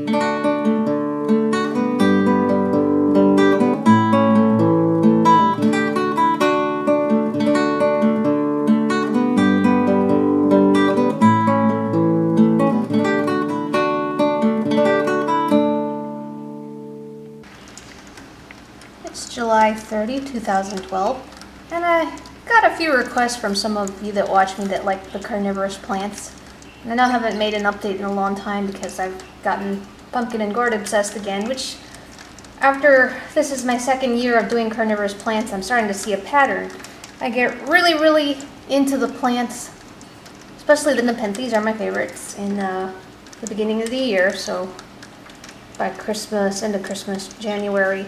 It's July 30, 2012, and I got a few requests from some of you that watch me that like the carnivorous plants. And I know I haven't made an update in a long time because I've gotten pumpkin and gourd obsessed again, which after this is my second year of doing carnivorous plants, I'm starting to see a pattern. I get really into the plants, especially the nepenthes are my favorites, in the beginning of the year, so by Christmas, end of Christmas, January,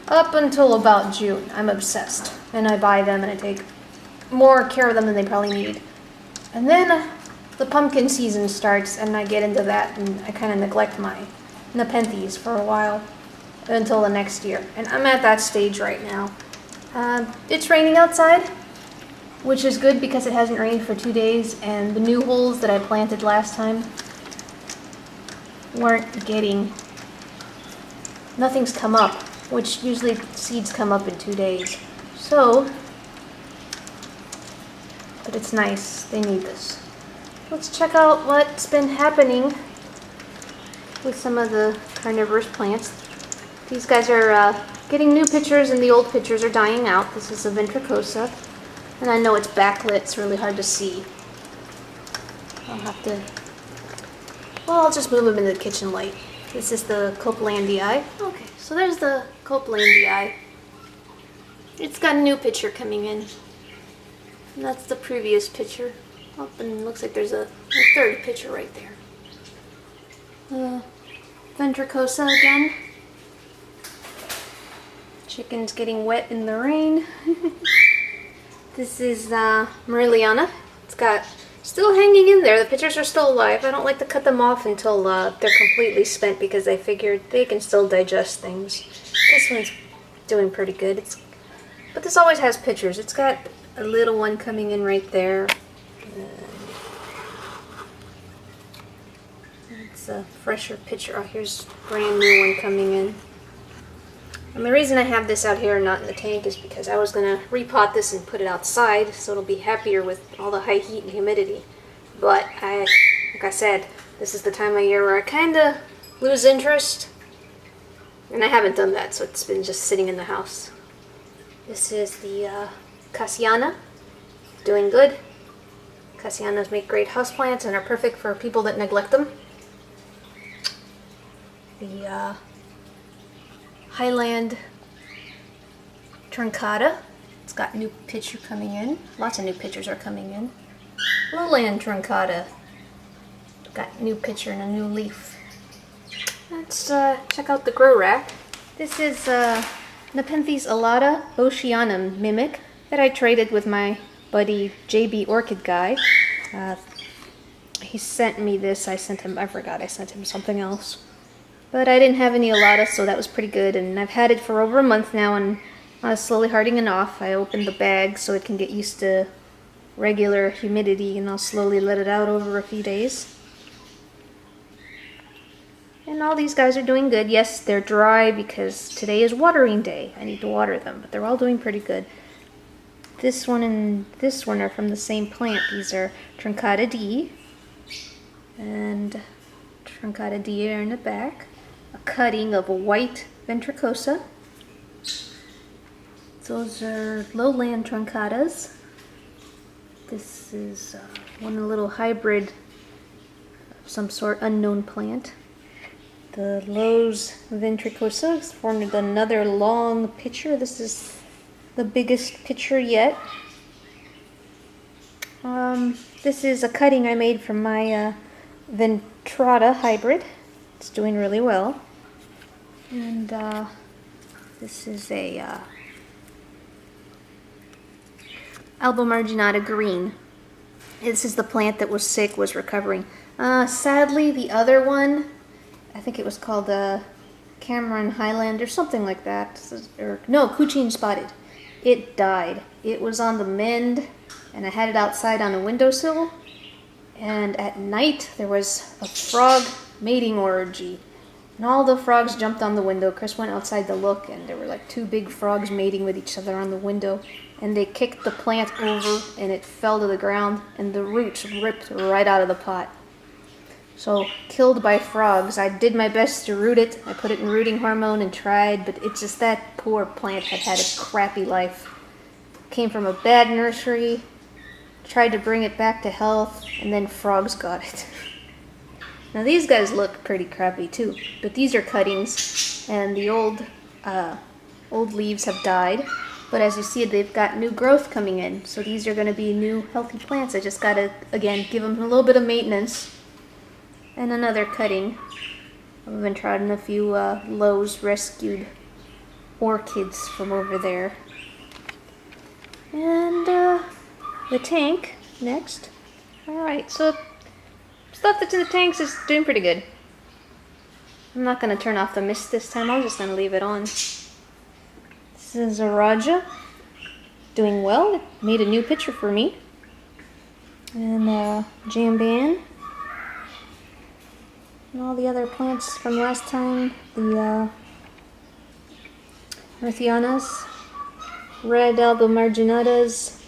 up until about June, I'm obsessed. And I buy them and I take more care of them than they probably need. And then the pumpkin season starts and I get into that and I kind of neglect my nepenthes for a while until the next year. And I'm at that stage right now. It's raining outside, which is good because it hasn't rained for 2 days, and the new holes that I planted last time weren't getting, nothing's come up, which usually seeds come up in 2 days. So, but it's nice, they need this. Let's check out what's been happening with some of the carnivorous plants. These guys are getting new pictures and the old pictures are dying out. This is a ventricosa, and I know it's backlit, it's really hard to see. I'll have to, well, I'll just move them into the kitchen light. This is the Copelandii. Okay, so there's the Copelandii. It's got a new picture coming in. And that's the previous picture. Oh, and it looks like there's a third picture right there. Ventricosa again. Chicken's getting wet in the rain. This is Mariliana. It's got still hanging in there. The pictures are still alive. I don't like to cut them off until they're completely spent because I figured they can still digest things. This one's doing pretty good. But this always has pictures. It's got a little one coming in right there. It's a fresher picture. Oh, here's a brand new one coming in. And the reason I have this out here and not in the tank is because I was going to repot this and put it outside so it'll be happier with all the high heat and humidity. But like I said, this is the time of year where I kind of lose interest. And I haven't done that, so it's been just sitting in the house. This is the Cassiana, doing good. Cassianas make great houseplants and are perfect for people that neglect them. The Highland Truncata, it's got new picture coming in. Lots of new pictures are coming in. Lowland Truncata, got new picture and a new leaf. Let's check out the grow rack. This is Nepenthes alata oceanum mimic that I traded with my buddy JB Orchid Guy. He sent me this. I sent him something else. But I didn't have any alata, so that was pretty good. And I've had it for over a month now, and I was slowly hardening off. I opened the bag so it can get used to regular humidity, and I'll slowly let it out over a few days. And all these guys are doing good. Yes, they're dry because today is watering day. I need to water them, but they're all doing pretty good. This one and this one are from the same plant. These are Truncata D and Truncata D are in the back. A cutting of a white ventricosa. Those are lowland truncatas. This is one little hybrid of some sort, unknown plant. The Lowe's ventricosa formed another long pitcher. This is the biggest pitcher yet. This is a cutting I made from my Ventrata hybrid. It's doing really well. And this is a Albomarginata green. This is the plant that was sick, was recovering. Sadly, the other one, I think it was called Cameron Highland or something like that. Or no, Cucine Spotted. It died. It was on the mend, and I had it outside on a windowsill. And at night, there was a frog mating orgy. And all the frogs jumped on the window. Chris went outside to look, and there were like two big frogs mating with each other on the window. And they kicked the plant over, and it fell to the ground, and the roots ripped right out of the pot. So, killed by frogs. I did my best to root it. I put it in rooting hormone and tried, but it's just that poor plant had had a crappy life. Came from a bad nursery, tried to bring it back to health, and then frogs got it. Now these guys look pretty crappy too, but these are cuttings, and the old leaves have died. But as you see, they've got new growth coming in, so these are going to be new healthy plants. I just got to, again, give them a little bit of maintenance. And another cutting. I've been trying a few Lowe's rescued orchids from over there. And the tank next. Alright, so stuff that's in the tanks is doing pretty good. I'm not going to turn off the mist this time. I'm just going to leave it on. This is a Raja. Doing well. It made a new picture for me. And Jamban. And all the other plants from last time. The Earthianas. Red alba marginatas.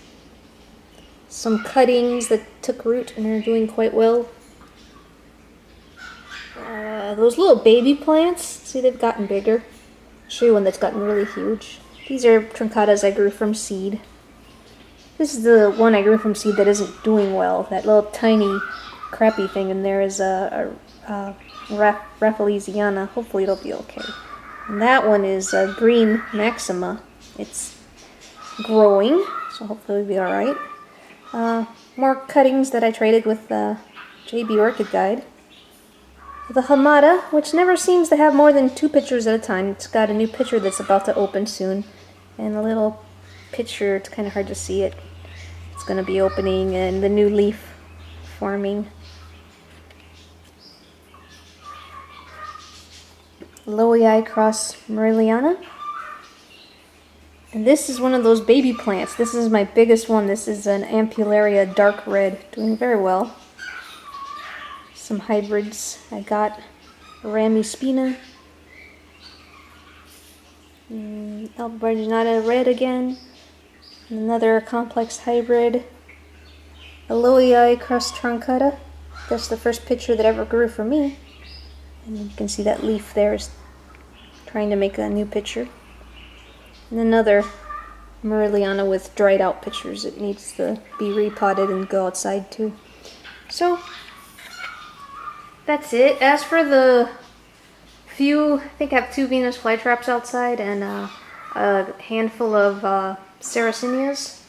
Some cuttings that took root and are doing quite well. Those little baby plants, see, they've gotten bigger. I'll show you one that's gotten really huge. These are truncatas I grew from seed. This is the one I grew from seed that isn't doing well. That little tiny crappy thing in there is a Rafflesiana. Hopefully it'll be okay. And that one is a green maxima. It's growing, so hopefully it'll be alright. More cuttings that I traded with the JB Orchid Guide. The Hamada, which never seems to have more than 2 pictures at a time. It's got a new picture that's about to open soon. And a little picture, it's kind of hard to see it. It's going to be opening and the new leaf forming. Lowii cross Merliana. And this is one of those baby plants. This is my biggest one. This is an Ampullaria dark red, doing very well. Some hybrids. I got Rami Spina. Albarginata red again. Another complex hybrid. Aloei cross truncata. That's the first picture that ever grew for me. And you can see that leaf there is trying to make a new picture. And another Merliana with dried out pictures. It needs to be repotted and go outside too. So that's it. As for the few, I think I have 2 Venus flytraps outside and a handful of Sarracenias.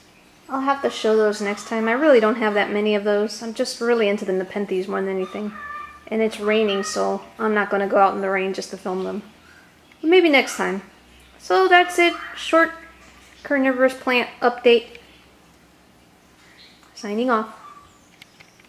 I'll have to show those next time. I really don't have that many of those. I'm just really into the nepenthes more than anything. And it's raining, so I'm not going to go out in the rain just to film them. But maybe next time. So that's it. Short carnivorous plant update. Signing off.